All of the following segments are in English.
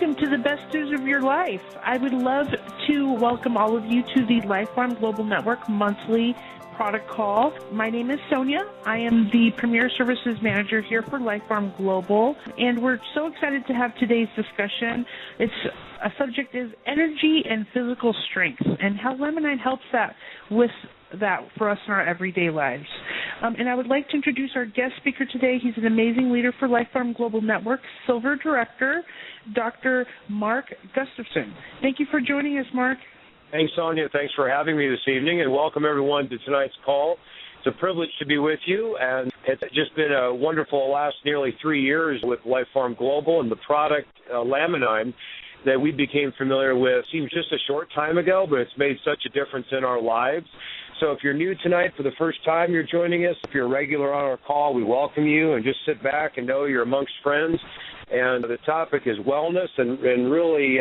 welcome to the best news of your life. I would love to welcome all of you to the LifeFarm Global Network monthly product call. My name is Sonia. I am the Premier Services Manager here for LifeFarm Global, and we're so excited to have today's discussion. A subject is energy and physical strength, and how LAMININE helps that with that for us in our everyday lives. And I would like to introduce our guest speaker today. He's an amazing leader for LifeFarm Global Network, Silver Director, Dr. Mark Gustafson. Thank you for joining us, Mark. Thanks, Sonia. Thanks for having me this evening, and welcome everyone to tonight's call. It's a privilege to be with you, and it's just been a wonderful last nearly 3 years with LifeFarm Global and the product LAMININE that we became familiar with. Seems just a short time ago, but it's made such a difference in our lives. So if you're new tonight for the first time you're joining us, if you're a regular on our call, we welcome you, and just sit back and know you're amongst friends. And the topic is wellness and really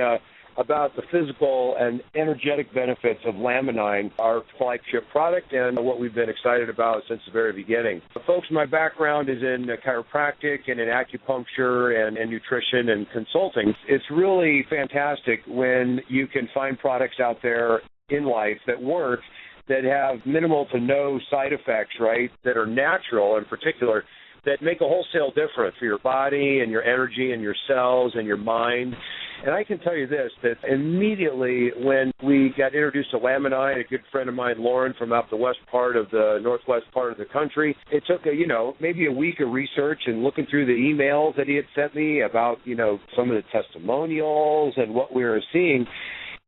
about the physical and energetic benefits of LAMININE, our flagship product, and what we've been excited about since the very beginning. Folks, my background is in chiropractic and in acupuncture and nutrition and consulting. It's really fantastic when you can find products out there in life that work, that have minimal to no side effects, right, that are natural in particular, that make a wholesale difference for your body and your energy and your cells and your mind. And I can tell you this, that immediately when we got introduced to LAMININE, a good friend of mine, Lauren, from out the northwest part of the country, it took, maybe a week of research and looking through the emails that he had sent me about, some of the testimonials and what we were seeing.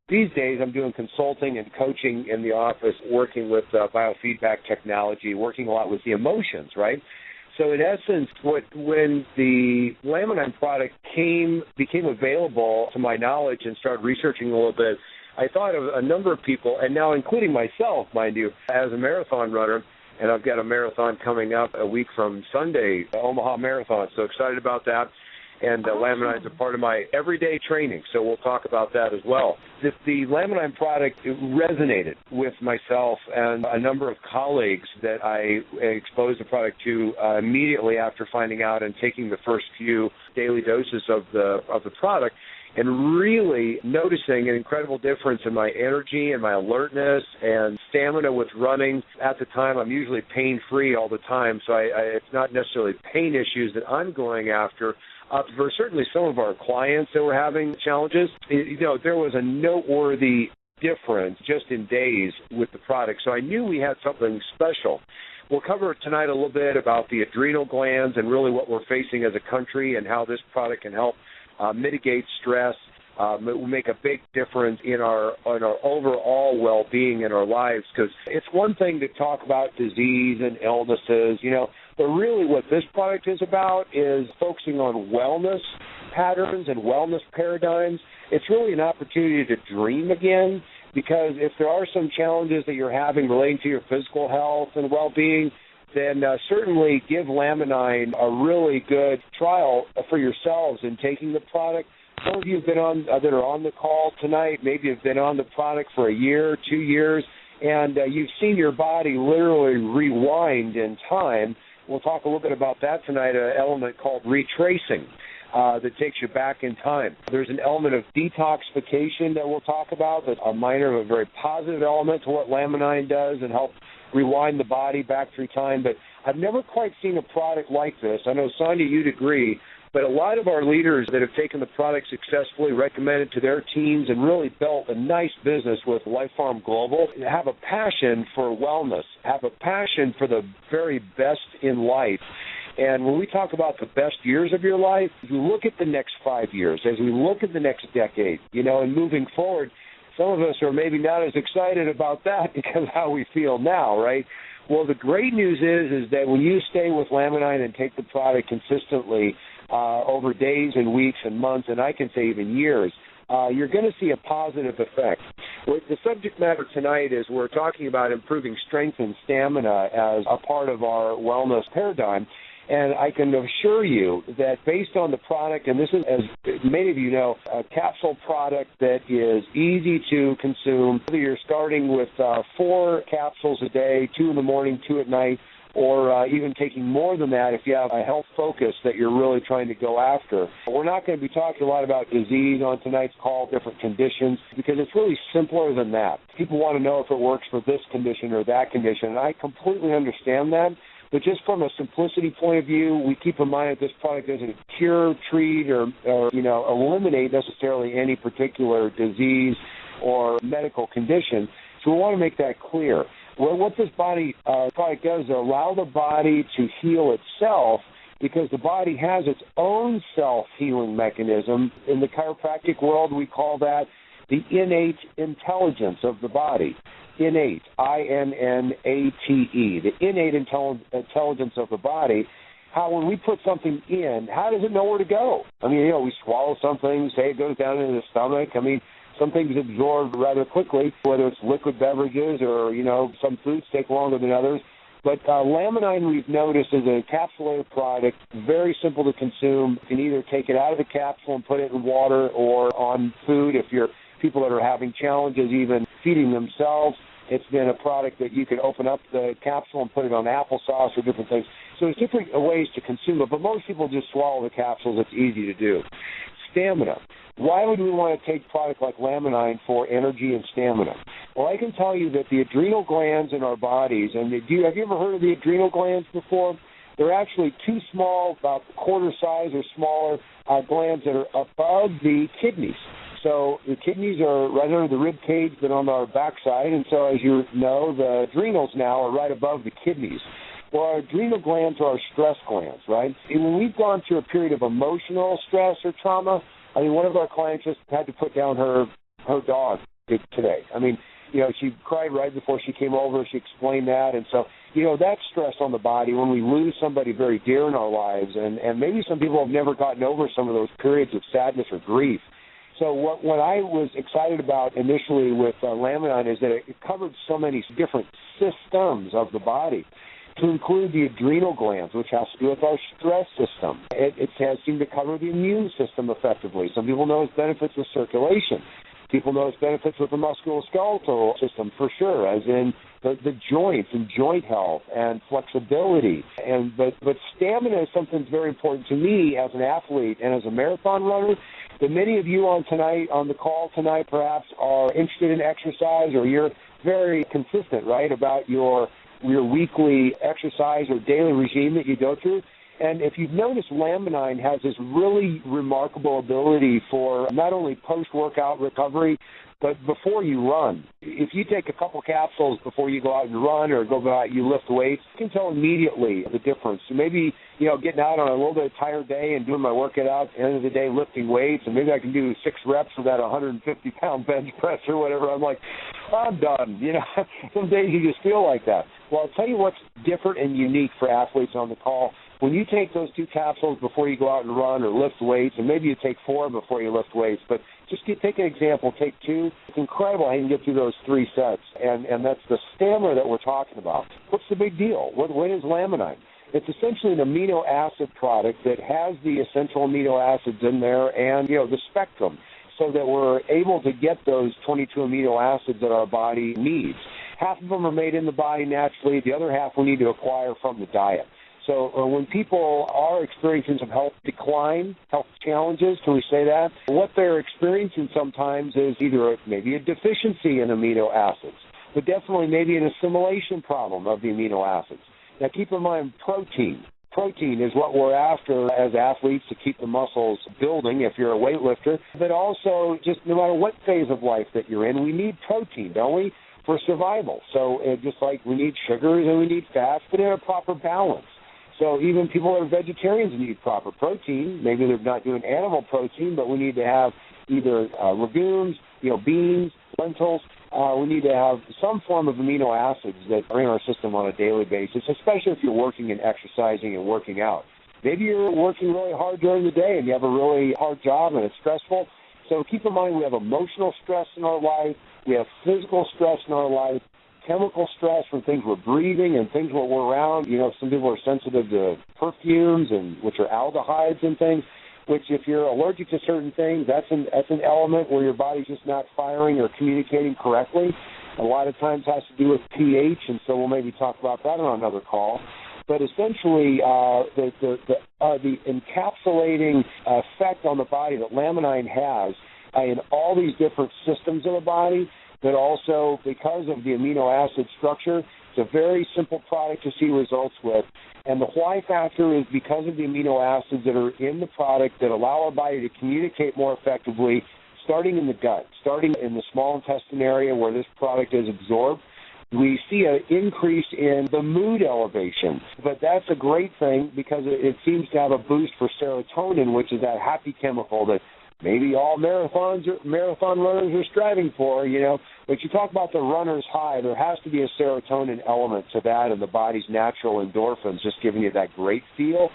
These days, I'm doing consulting and coaching in the office, working with biofeedback technology, working a lot with the emotions, right? So in essence, when the LAMININE product became available to my knowledge and started researching a little bit, I thought of a number of people, and now including myself, mind you, as a marathon runner, and I've got a marathon coming up a week from Sunday, the Omaha Marathon, so excited about that. And LAMININE is a part of my everyday training, so we'll talk about that as well. The LAMININE product resonated with myself and a number of colleagues that I exposed the product to immediately after finding out and taking the first few daily doses of the product, and really noticing an incredible difference in my energy and my alertness and stamina with running. At the time, I'm usually pain-free all the time, so it's not necessarily pain issues that I'm going after. For certainly some of our clients that were having challenges, there was a noteworthy difference just in days with the product. So I knew we had something special. We'll cover tonight a little bit about the adrenal glands and really what we're facing as a country and how this product can help mitigate stress. It will make a big difference in our overall well-being in our lives, because it's one thing to talk about disease and illnesses, but really what this product is about is focusing on wellness patterns and wellness paradigms. It's really an opportunity to dream again, because if there are some challenges that you're having relating to your physical health and well-being, then certainly give LAMININE a really good trial for yourselves in taking the product. Some of you have been that are on the call tonight, maybe have been on the product for a year, 2 years, and you've seen your body literally rewind in time. We'll talk a little bit about that tonight, an element called retracing that takes you back in time. There's an element of detoxification that we'll talk about, that's a minor, a very positive element to what LAMININE does and help rewind the body back through time. But I've never quite seen a product like this. I know, Sonia, you'd agree. But a lot of our leaders that have taken the product successfully, recommended to their teams, and really built a nice business with LifeFarm Global, have a passion for wellness, have a passion for the very best in life. And when we talk about the best years of your life, if you look at the next 5 years, as we look at the next decade, and moving forward, some of us are maybe not as excited about that because of how we feel now, right? Well, the great news is that when you stay with LAMININE and take the product consistently, over days and weeks and months, and I can say even years, you're going to see a positive effect. The subject matter tonight is we're talking about improving strength and stamina as a part of our wellness paradigm. And I can assure you that based on the product, and this is, as many of you know, a capsule product that is easy to consume. Whether you're starting with 4 capsules a day, 2 in the morning, 2 at night, or even taking more than that if you have a health focus that you're really trying to go after. We're not going to be talking a lot about disease on tonight's call, different conditions, because it's really simpler than that. People want to know if it works for this condition or that condition, and I completely understand that. But just from a simplicity point of view, we keep in mind that this product doesn't cure, treat, or eliminate necessarily any particular disease or medical condition. So we want to make that clear. Well, what this product does is allow the body to heal itself, because the body has its own self-healing mechanism. In the chiropractic world, we call that the innate intelligence of the body. Innate, I-N-N-A-T-E, the innate intelligence of the body. How when we put something in, how does it know where to go? I mean, we swallow some things, say it goes down into the stomach. I mean, some things absorb rather quickly, whether it's liquid beverages or, some foods take longer than others. But LAMININE, we've noticed, is a encapsulated product, very simple to consume. You can either take it out of the capsule and put it in water or on food if you're people that are having challenges even feeding themselves. It's been a product that you can open up the capsule and put it on applesauce or different things. So there's different ways to consume it, but most people just swallow the capsules. It's easy to do. Stamina. Why would we want to take product like LAMININE for energy and stamina? Well, I can tell you that the adrenal glands in our bodies, and have you ever heard of the adrenal glands before? They're actually two small, about quarter size or smaller glands that are above the kidneys. So the kidneys are right under the rib cage but on our backside, and so as you know, the adrenals now are right above the kidneys. Well, our adrenal glands are our stress glands, right? And when we've gone through a period of emotional stress or trauma, I mean, one of our clients just had to put down her dog today. I mean, she cried right before she came over. She explained that. And so, that's stress on the body when we lose somebody very dear in our lives. And maybe some people have never gotten over some of those periods of sadness or grief. So what I was excited about initially with LAMININE is that it covered so many different systems of the body, to include the adrenal glands, which has to do with our stress system. It has seemed to cover the immune system effectively. Some people know its benefits with circulation. People know its benefits with the musculoskeletal system, for sure, as in the joints and joint health and flexibility. But stamina is something that's very important to me as an athlete and as a marathon runner. That many of you on the call tonight perhaps are interested in exercise, or you're very consistent, right, about your weekly exercise or daily regime that you go through. And if you've noticed, LAMININE has this really remarkable ability for not only post-workout recovery, but before you run. If you take a couple capsules before you go out and run or go out, you lift weights, you can tell immediately the difference. So maybe, getting out on a little bit of tired day and doing my workout at the end of the day, lifting weights, and maybe I can do 6 reps of that 150-pound bench press or whatever. I'm like, I'm done. Some days you just feel like that. Well, I'll tell you what's different and unique for athletes on the call. When you take those 2 capsules before you go out and run or lift weights, and maybe you take 4 before you lift weights, but just take an example, take 2. It's incredible how you can get through those 3 sets, and that's the stamina that we're talking about. What's the big deal? What is LAMININE? It's essentially an amino acid product that has the essential amino acids in there and, the spectrum, so that we're able to get those 22 amino acids that our body needs. Half of them are made in the body naturally. The other half we need to acquire from the diet. So when people are experiencing some health decline, health challenges, can we say that? What they're experiencing sometimes is either maybe a deficiency in amino acids, but definitely maybe an assimilation problem of the amino acids. Now keep in mind protein. Protein is what we're after as athletes to keep the muscles building if you're a weightlifter, but also just no matter what phase of life that you're in, we need protein, don't we, for survival. So just like we need sugars and we need fats, but in a proper balance. So even people that are vegetarians need proper protein. Maybe they're not doing animal protein, but we need to have either legumes, beans, lentils. We need to have some form of amino acids that are in our system on a daily basis, especially if you're working and exercising and working out. Maybe you're working really hard during the day and you have a really hard job and it's stressful. So keep in mind we have emotional stress in our life. We have physical stress in our life. Chemical stress from things we're breathing and things we're around. Some people are sensitive to perfumes, and which are aldehydes and things, which if you're allergic to certain things, that's an element where your body's just not firing or communicating correctly. A lot of times has to do with pH, and so we'll maybe talk about that on another call. But essentially, the encapsulating effect on the body that laminine has in all these different systems of the body, but also because of the amino acid structure, it's a very simple product to see results with. And the why factor is because of the amino acids that are in the product that allow our body to communicate more effectively, starting in the gut, starting in the small intestine area where this product is absorbed. We see an increase in the mood elevation, but that's a great thing because it seems to have a boost for serotonin, which is that happy chemical that maybe all marathon runners are striving for, you know. But you talk about the runner's high, there has to be a serotonin element to that and the body's natural endorphins, just giving you that great feel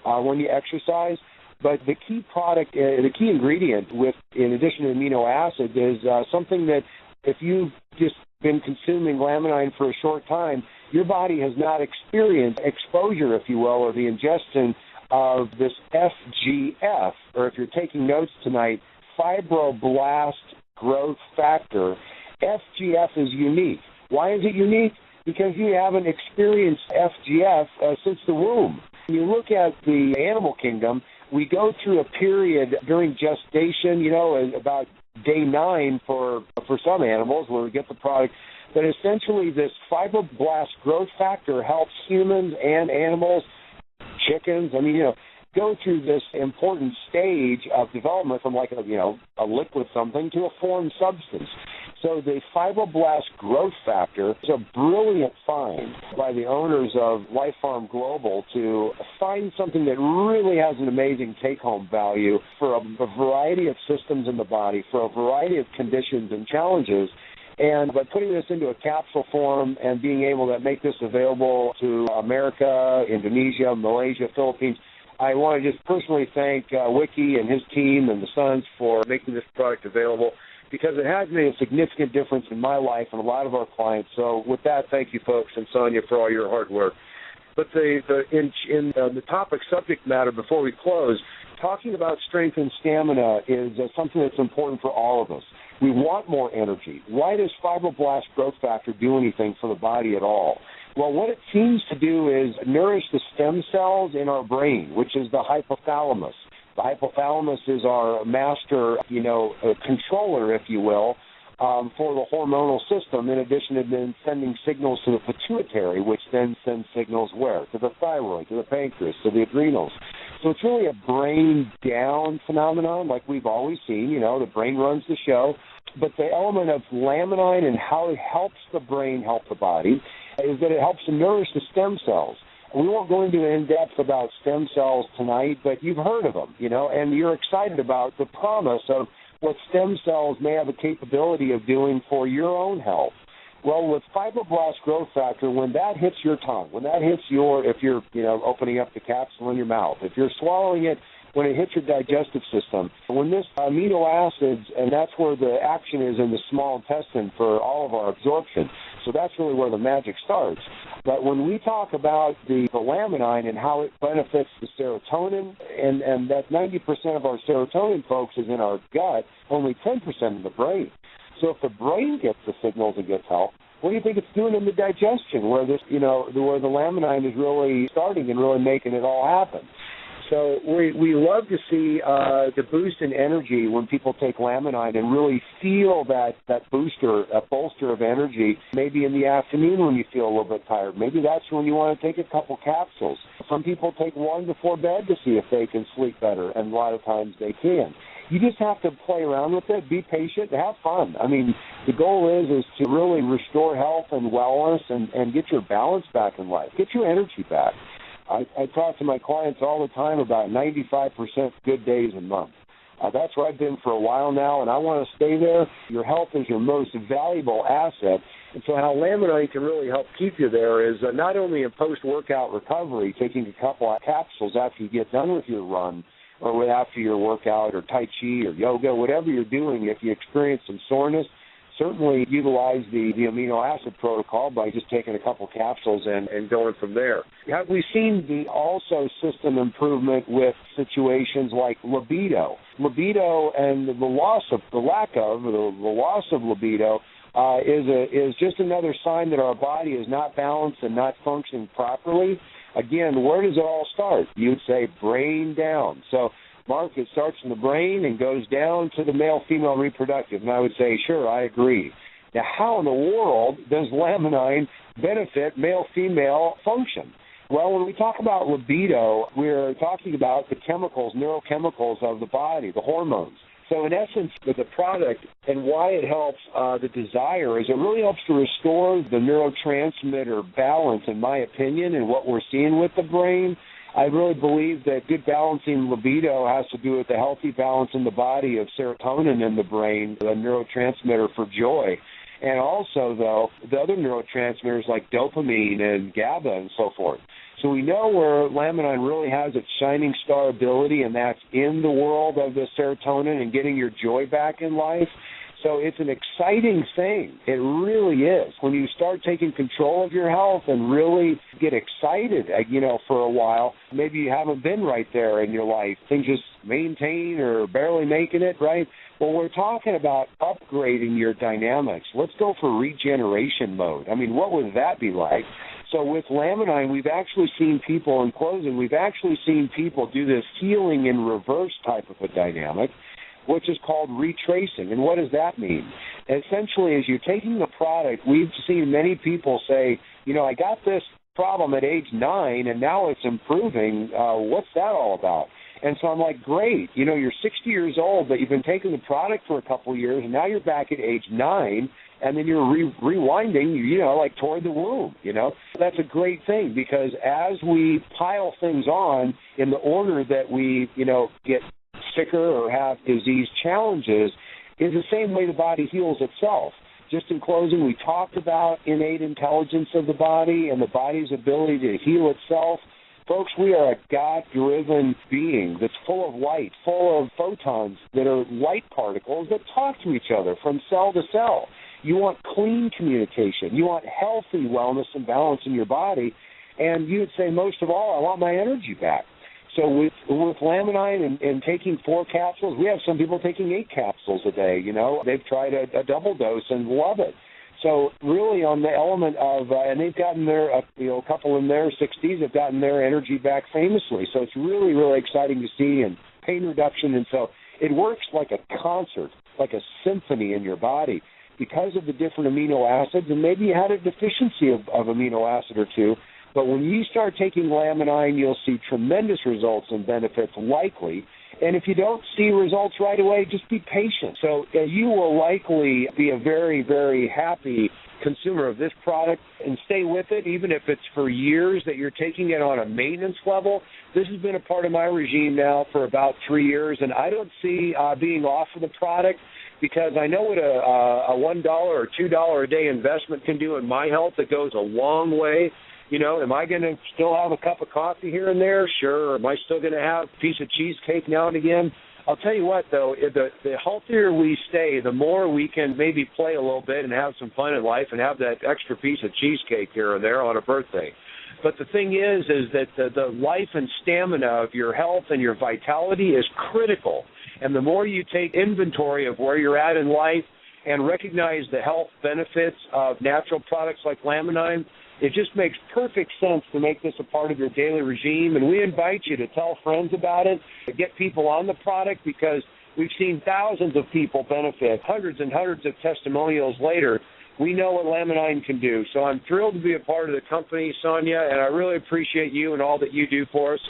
when you exercise. But the key product, the key ingredient in addition to amino acids is something that if you've just been consuming laminine for a short time, your body has not experienced exposure, if you will, or the ingestion of this FGF, or if you're taking notes tonight, fibroblast growth factor. FGF is unique. Why is it unique? Because you haven't experienced FGF since the womb. When you look at the animal kingdom, we go through a period during gestation, you know, about day 9 for some animals where we get the product. But essentially this fibroblast growth factor helps humans and animals, chickens, go through this important stage of development from like a liquid something to a foreign substance. So the fibroblast growth factor is a brilliant find by the owners of Life Farm Global to find something that really has an amazing take-home value for a variety of systems in the body, for a variety of conditions and challenges. And by putting this into a capsule form and being able to make this available to America, Indonesia, Malaysia, Philippines, I want to just personally thank Wiki and his team and the Sons for making this product available, because it has made a significant difference in my life and a lot of our clients. So with that, thank you, folks, and Sonia for all your hard work. But the topic subject matter before we close, talking about strength and stamina is something that's important for all of us. We want more energy. Why does fibroblast growth factor do anything for the body at all? Well, what it seems to do is nourish the stem cells in our brain, which is the hypothalamus. The hypothalamus is our master, controller, if you will, for the hormonal system, in addition to then sending signals to the pituitary, which then sends signals where? To the thyroid, to the pancreas, to the adrenals. So it's really a brain-down phenomenon like we've always seen. The brain runs the show. But the element of laminine and how it helps the brain help the body is that it helps to nourish the stem cells. We won't go into in-depth about stem cells tonight, but you've heard of them, and you're excited about the promise of what stem cells may have a capability of doing for your own health. Well, with fibroblast growth factor, when that hits your tongue, when that hits if you're, opening up the capsule in your mouth, if you're swallowing it, when it hits your digestive system, when this amino acids, and that's where the action is in the small intestine for all of our absorption. So that's really where the magic starts. But when we talk about the laminine and how it benefits the serotonin, and that 90% of our serotonin, folks, is in our gut, only 10% in the brain. So if the brain gets the signals and gets help, what do you think it's doing in the digestion, where where the laminine is really starting and really making it all happen? So we love to see the boost in energy when people take laminine and really feel that booster, that bolster of energy, maybe in the afternoon when you feel a little bit tired. Maybe that's when you want to take a couple capsules. Some people take one before bed to see if they can sleep better, and a lot of times they can. You just have to play around with it, be patient, have fun. The goal is to really restore health and wellness and get your balance back in life, get your energy back. I talk to my clients all the time about 95% good days a month. That's where I've been for a while now, and I want to stay there. Your health is your most valuable asset. And so how laminine can really help keep you there is not only in post-workout recovery, taking a couple of capsules after you get done with your run or after your workout or Tai Chi or yoga, whatever you're doing, if you experience some soreness, certainly utilize the amino acid protocol by just taking a couple capsules and going from there. Have we seen the also system improvement with situations like libido? Libido and the loss of libido is just another sign that our body is not balanced and not functioning properly. Again, where does it all start? You'd say brain down. So, Mark, it starts in the brain and goes down to the male-female reproductive. And I would say, sure, I agree. Now, how in the world does laminine benefit male-female function? Well, when we talk about libido, we're talking about the chemicals, neurochemicals of the body, the hormones. So in essence, with the product and why it helps the desire is it really helps to restore the neurotransmitter balance, in my opinion, and what we're seeing with the brain. I really believe that good balancing libido has to do with the healthy balance in the body of serotonin in the brain, the neurotransmitter for joy. And also, though, the other neurotransmitters like dopamine and GABA and so forth. So we know where laminine really has its shining star ability, and that's in the world of the serotonin and getting your joy back in life. So it's an exciting thing. It really is. When you start taking control of your health and really get excited, for a while, maybe you haven't been right there in your life. Things just maintain or barely making it, right? Well, we're talking about upgrading your dynamics. Let's go for regeneration mode. I mean, what would that be like? So with laminine, we've actually seen people, in closing, we've actually seen people do this healing in reverse type of a dynamic, which is called retracing. And what does that mean? Essentially, as you're taking the product, we've seen many people say, I got this problem at age 9, and now it's improving. What's that all about? And so I'm like, great. You're 60 years old, but you've been taking the product for a couple of years, and now you're back at age 9, and then you're rewinding, like toward the womb, That's a great thing because as we pile things on in the order that we, get sicker or have disease challenges is the same way the body heals itself. Just in closing, we talked about innate intelligence of the body and the body's ability to heal itself. Folks, we are a God-driven being that's full of light, full of photons that are light particles that talk to each other from cell to cell. You want clean communication. You want healthy wellness and balance in your body. And you would say, most of all, I want my energy back. So with laminine and taking 4 capsules, we have some people taking 8 capsules a day, They've tried a double dose and love it. So really on the element of, and they've gotten their, a couple in their 60s have gotten their energy back famously. So it's really, really exciting to see, and pain reduction. And so it works like a concert, like a symphony in your body because of the different amino acids. And maybe you had a deficiency of amino acid or two. But when you start taking laminine, you'll see tremendous results and benefits likely. And if you don't see results right away, just be patient. So you will likely be a very, very happy consumer of this product and stay with it, even if it's for years that you're taking it on a maintenance level. This has been a part of my regime now for about 3 years, and I don't see being off of the product because I know what a $1 or $2 a day investment can do in my health. It goes a long way. Am I going to still have a cup of coffee here and there? Sure. Am I still going to have a piece of cheesecake now and again? I'll tell you what, though, the healthier we stay, the more we can maybe play a little bit and have some fun in life and have that extra piece of cheesecake here or there on a birthday. But the thing is that the life and stamina of your health and your vitality is critical. And the more you take inventory of where you're at in life and recognize the health benefits of natural products like laminine, it just makes perfect sense to make this a part of your daily regime, and we invite you to tell friends about it, to get people on the product, because we've seen thousands of people benefit, hundreds and hundreds of testimonials later. We know what laminine can do. So I'm thrilled to be a part of the company, Sonia, and I really appreciate you and all that you do for us,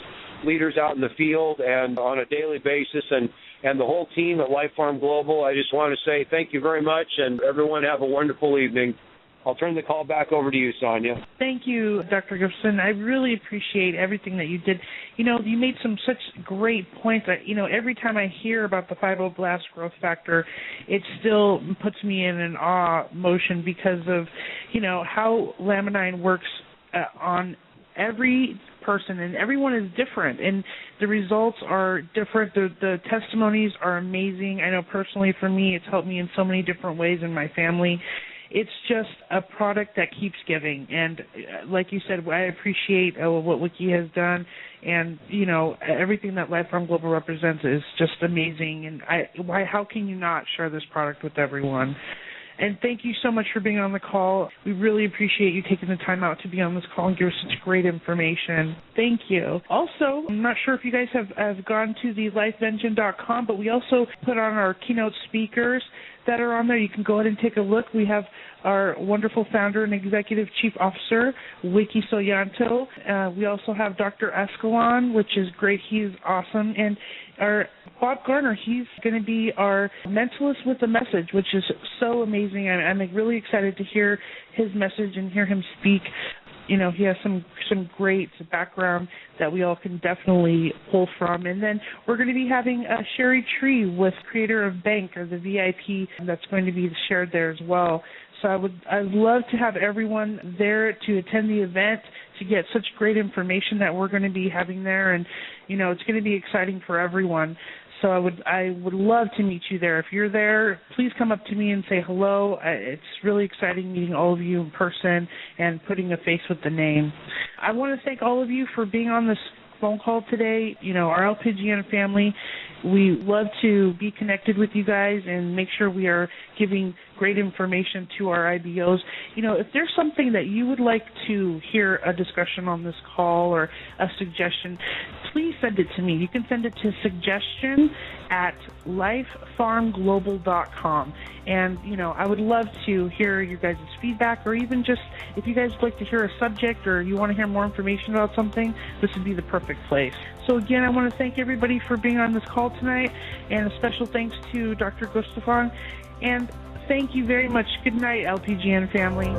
leaders out in the field and on a daily basis, and the whole team at Life Farm Global. I just want to say thank you very much, and everyone have a wonderful evening. I'll turn the call back over to you, Sonia. Thank you, Dr. Gibson. I really appreciate everything that you did. You made such great points that, every time I hear about the fibroblast growth factor, it still puts me in an awe motion because of, how laminine works on every person, and everyone is different, and the results are different. The testimonies are amazing. I know personally for me, it's helped me in so many different ways in my family. It's just a product that keeps giving. And like you said, I appreciate what Wiki has done. And, everything that Life Farm Global represents is just amazing. And how can you not share this product with everyone? And thank you so much for being on the call. We really appreciate you taking the time out to be on this call and give us such great information. Thank you. Also, I'm not sure if you guys have gone to the lifeengine.com, but we also put on our keynote speakers that are on there. You can go ahead and take a look. We have our wonderful founder and executive chief officer, Wiki Soyanto. We also have Dr. Escalon, which is great. He's awesome. And our Bob Garner, he's going to be our mentalist with a message, which is so amazing. I'm really excited to hear his message and hear him speak. You know, he has some great background that we all can definitely pull from. And then we're going to be having Sherry Tree with creator of Bank, or the VIP, that's going to be shared there as well. So I'd love to have everyone there to attend the event, to get such great information that we're going to be having there. And, you know, it's going to be exciting for everyone. So I would love to meet you there. If you're there, please come up to me and say hello. It's really exciting meeting all of you in person and putting a face with the name. I want to thank all of you for being on this phone call today. You know, our LPGN family, we love to be connected with you guys and make sure we are giving great information to our IBOs. You know, if there's something that you would like to hear a discussion on this call or a suggestion, please send it to me. You can send it to suggestion@lifefarmglobal.com. And, you know, I would love to hear your guys' feedback, or even just if you guys would like to hear a subject or you want to hear more information about something, this would be the perfect place. So, again, I want to thank everybody for being on this call tonight, and a special thanks to Dr. Gustafson. And thank you very much. Good night, LPGN family.